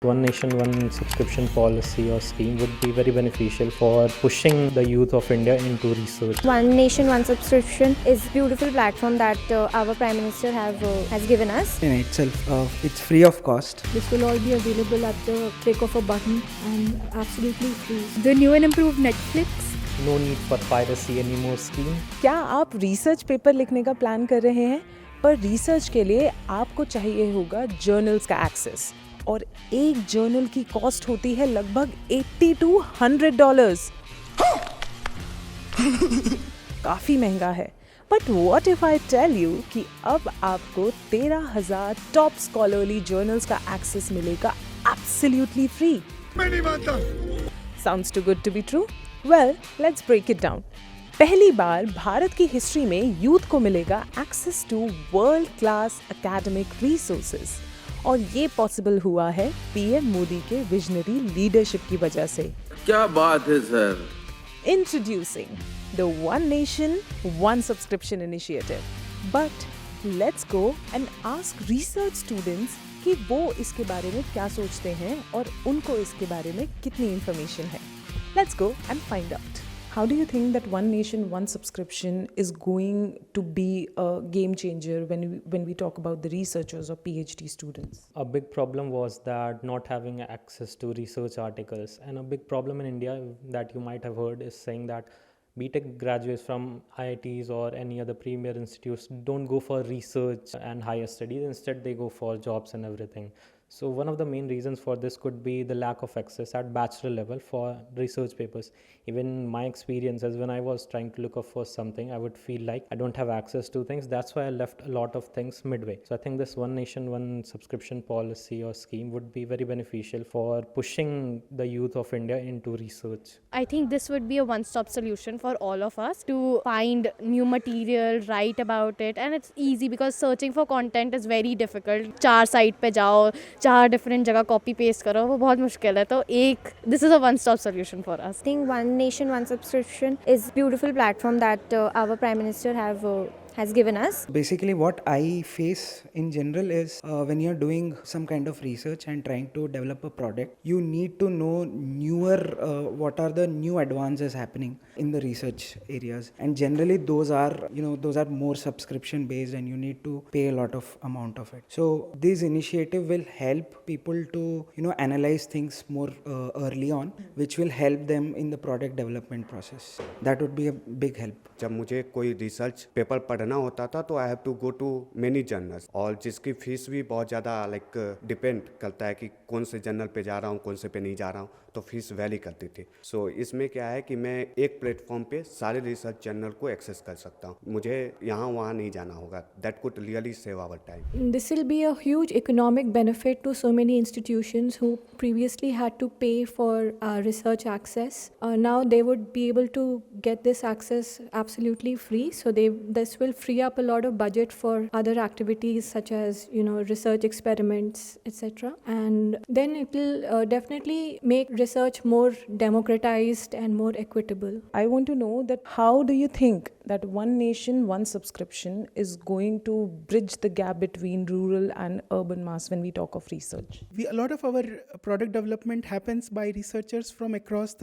One nation, one subscription policy or scheme would be very beneficial for pushing the youth of India into research. One Nation, One Subscription is a beautiful platform that our Prime Minister has given us. In itself, it's free of cost. This will all be available at the click of a button and absolutely free. The new and improved Netflix. No need for piracy anymore scheme. क्या आप research paper लिखने का plan कर रहे हैं, पर research के लिए आपको चाहिए होगा जर्नल्स का एक्सेस, और एक जर्नल की कॉस्ट होती है लगभग $80 to $100। काफी महंगा है। But what if I tell you कि अब आपको 13,000 टॉप स्कॉलरली जर्नल्स का एक्सेस मिलेगा एब्सोल्युटली फ्री। मैं नहीं मानता। Sounds too good to be true? Well, let's break it down. पहली बार भारत की हिस्ट्री में यूथ को मिलेगा access to world class academic resources, और ये पॉसिबल हुआ है पीएम मोदी के विजनरी लीडरशिप की वजह से। क्या बात है sir. Introducing the One Nation, One Subscription initiative. But let's go and ask research students कि वो इसके बारे में क्या सोचते हैं और उनको इसके बारे में कितनी information है। Let's go and find out. How do you think that One Nation, One Subscription is going to be a game changer when we talk about the researchers or PhD students? A big problem was that not having access to research articles, and a big problem in India that you might have heard is saying that BTech graduates from IITs or any other premier institutes don't go for research and higher studies. Instead, they go for jobs and everything. So one of the main reasons for this could be the lack of access at bachelor level for research papers. Even my experiences, when I was trying to look up for something, I would feel like I don't have access to things. That's why I left a lot of things midway. So I think this One Nation, One Subscription policy or scheme would be very beneficial for pushing the youth of India into research. I think this would be a one-stop solution for all of us to find new material, write about it, and it's easy because searching for content is very difficult. 4 site पे जाओ, 4 different जगह copy paste करो, वो बहुत मुश्किल है। तो this is a one-stop solution for us. I think One Nation, One Subscription is a beautiful platform that our Prime Minister has given us. Basically, what I face in general is when you're doing some kind of research and trying to develop a product, you need to know what are the new advances happening in the research areas, and generally those are more subscription based, and you need to pay a lot of amount of it. So this initiative will help people to analyze things more early on, which will help them in the product development process. That would be a big help. जब मुझे कोई research paper पढ़ना होता था तो I have to go to many journals, और जिसकी fees भी बहुत ज़्यादा डिपेंड करता है कि कौन से जर्नल पे जा रहा हूँ, कौन से पे नहीं जा रहा हूँ, तो फीस वैली करती थी। सो इसमें क्या है कि मैं एक प्लेटफॉर्म पे सारे रिसर्च जर्नल को एक्सेस कर सकता हूँ, मुझे यहाँ वहाँ नहीं जाना होगा। That could really save our time. This will be a huge economic benefit to so many institutions who previously had to pay for research access. Now they would be able to get this access absolutely free. So this will free up a lot of budget for other activities such as research experiments, etc. And then it will definitely make research more democratized and more equitable. I want to know that how do you think that One Nation, One Subscription is going to bridge the gap between rural and urban mass when we talk of research? A lot of our product development happens by researchers from across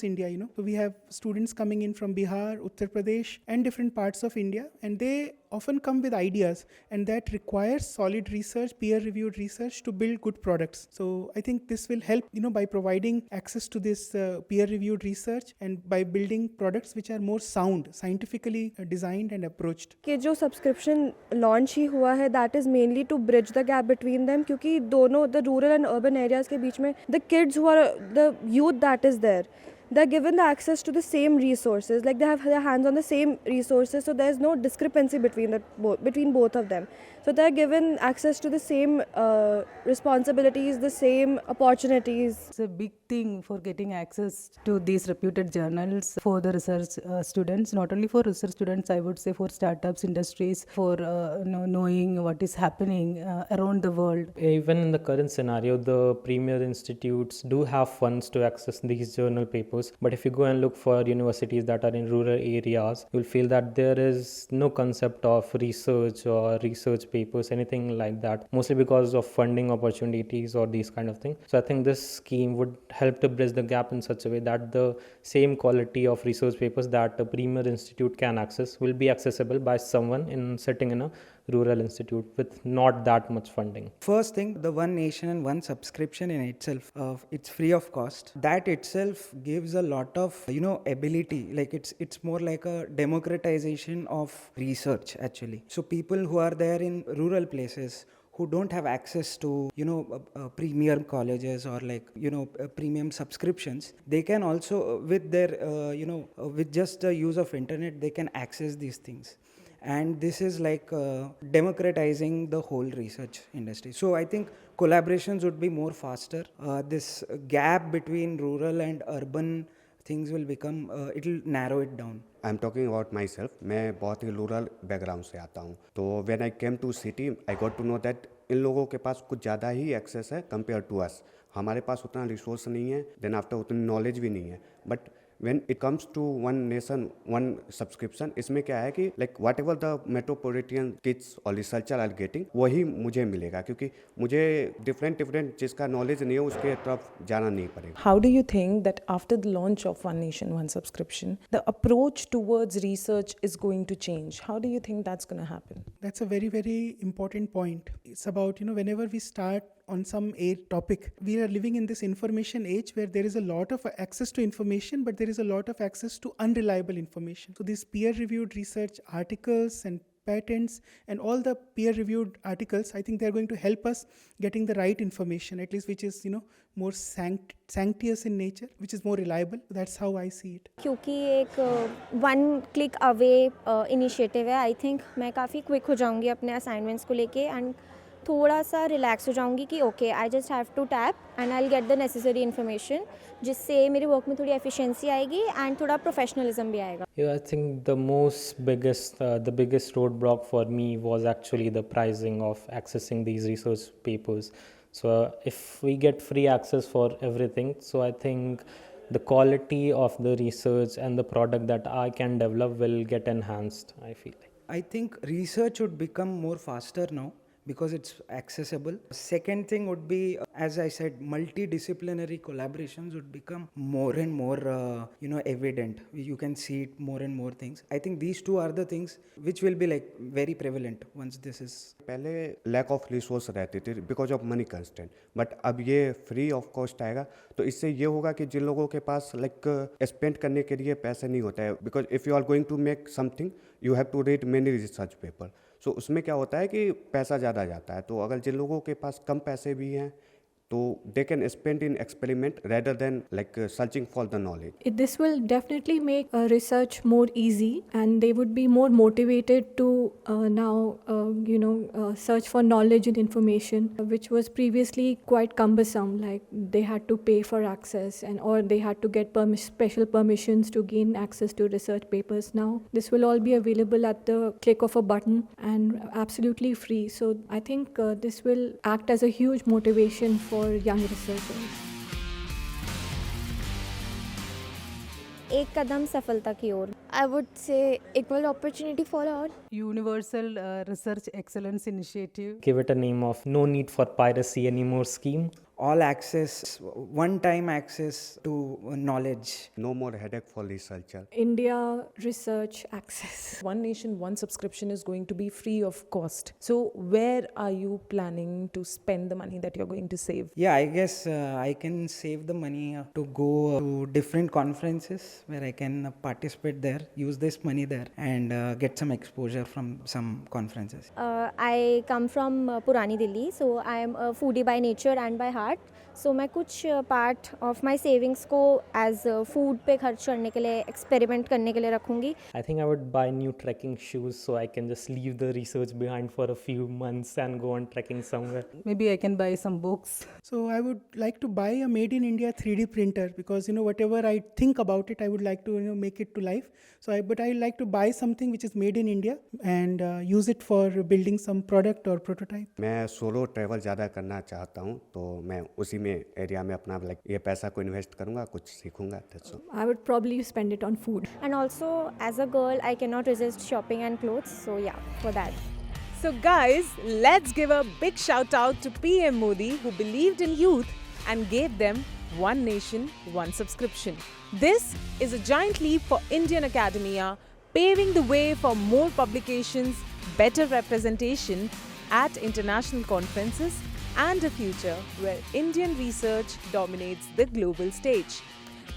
India. So we have students coming in from Bihar, Uttar Pradesh, and different parts of India, and they often come with ideas, and that requires solid research, peer-reviewed research to build good products. So I think this will help, by providing access to this peer-reviewed research and by building products which are more sound, scientifically designed and approached. कि जो subscription launch ही हुआ है that is mainly to bridge the gap between them, क्योंकि दोनों the rural and urban areas के बीच में the kids who are the youth that is there, they're given the access to the same resources, like they have their hands on the same resources, so there's no discrepancy between both of them. So they're given access to the same responsibilities, the same opportunities. It's a big thing for getting access to these reputed journals for the research students, not only for research students, I would say for startups, industries, for knowing what is happening around the world. Even in the current scenario, the premier institutes do have funds to access these journal papers, but if you go and look for universities that are in rural areas, you'll feel that there is no concept of research or research papers, anything like that, mostly because of funding opportunities or these kind of things. So I think this scheme would help to bridge the gap in such a way that the same quality of research papers that a premier institute can access will be accessible by someone sitting in a rural institute with not that much funding. First thing, the one nation and one subscription in itself, it's free of cost. That itself gives a lot of ability. Like it's more like a democratization of research actually. So people who are there in rural places who don't have access to premier colleges or premium subscriptions, they can also with their with just the use of internet they can access these things. And this is like democratizing the whole research industry. So I think collaborations would be more faster. This gap between rural and urban things will become, it will narrow it down. I am talking about myself. मैं बहुत ही rural background से आता हूँ. तो when I came to city I got to know that इन लोगों के पास कुछ ज़्यादा ही एक्सेस है कंपेयर टू अस. हमारे पास उतना रिसोर्स नहीं है, देन आफ्टर उतनी नॉलेज भी नहीं है. But when it comes to one nation one subscription, इसमें क्या है कि like whatever the metropolitan kids or researcher are getting वही मुझे मिलेगा, क्योंकि मुझे different जिसका knowledge नहीं है उसके तरफ जाना नहीं पड़ेगा. How do you think that after the launch of One Nation One Subscription, the approach towards research is going to change? How do you think that's going to happen? That's a very, very important point. It's about, whenever we start on some topic, we are living in this information age where there is a lot of access to information, but there is a lot of access to unreliable information. So these peer-reviewed research articles and patents and all the peer-reviewed articles, I think they're going to help us getting the right information, at least which is, more sanctious in nature, which is more reliable. That's how I see it. क्योंकि एक one click away initiative है, I think मैं काफ़ी quick हो जाऊंगी अपने assignments को लेके एंड थोड़ा सा रिलैक्स हो जाऊंगी कि okay I just have to tap and I will get the necessary information, जिससे मेरे वर्क में थोड़ी एफिशिएंसी आएगी एंड थोड़ा प्रोफेशनलिज्म भी आएगा. Yeah, I think the biggest roadblock for me was actually the pricing of accessing these research papers. So if we get free access for everything, so I think the quality of the research and the product that I can develop will get enhanced, I feel. I think research would become more faster now because it's accessible. Second thing would be, as I said, multidisciplinary collaborations would become more and more, evident. You can see it more and more things. I think these two are the things which will be like very prevalent once this is. पहले lack of resource रहती थी because of money constant, but अब ये free of cost आएगा. तो इससे ये होगा कि जिन लोगों के पास स्पेंड करने के लिए पैसे नहीं होता है, because if you are going to make something you have to read many research paper. So उसमें क्या होता है कि पैसा ज़्यादा जाता है. तो अगर जिन लोगों के पास कम पैसे भी हैं तो they can spend in experiment rather than searching for the knowledge. This will definitely make research more easy, and they would be more motivated to now search for knowledge and information, which was previously quite cumbersome. Like they had to pay for access, or they had to get special permissions to gain access to research papers. Now this will all be available at the click of a button and absolutely free. So I think this will act as a huge motivation for young researchers. एक कदम सफलता की ओर. I would say equal opportunity for all. Universal Research Excellence Initiative. Give it a name of no need for piracy anymore scheme. All access, one-time access to knowledge. No more headache for researcher. India research access. One Nation One Subscription is going to be free of cost. So where are you planning to spend the money that you're going to save? Yeah, I guess I can save the money to go to different conferences where I can participate there, use this money there and get some exposure from some conferences. I come from Purani Delhi, so I am a foodie by nature and by heart. सो मैं कुछ part of my savings को as food पे खर्च करने के लिए, experiment करने के लिए रखूँगी. I think I would buy new trekking shoes so I can just leave the research behind for a few months and go on trekking somewhere. Maybe I can buy some books. So I would like to buy a made in India 3D printer because whatever I think about it, I would like to make it to life. But I like to buy something which is made in India and use it for building some product or prototype. मैं solo travel ज़्यादा करना चाहता हूँ, तो मैं उसी में area में अपना ये पैसा को इन्वेस्ट करूँगा, कुछ सीखूंगा. I would probably spend it on food. And also as a girl I cannot resist shopping and clothes, so yeah, for that. So guys, let's give a big shout out to PM Modi who believed in youth and gave them One Nation, One Subscription. This is a giant leap for Indian academia, paving the way for more publications, better representation at international conferences, and a future where Indian research dominates the global stage.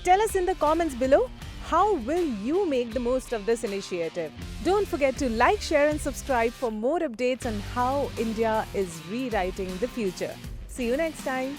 Tell us in the comments below, how will you make the most of this initiative? Don't forget to like, share and subscribe for more updates on how India is rewriting the future. See you next time.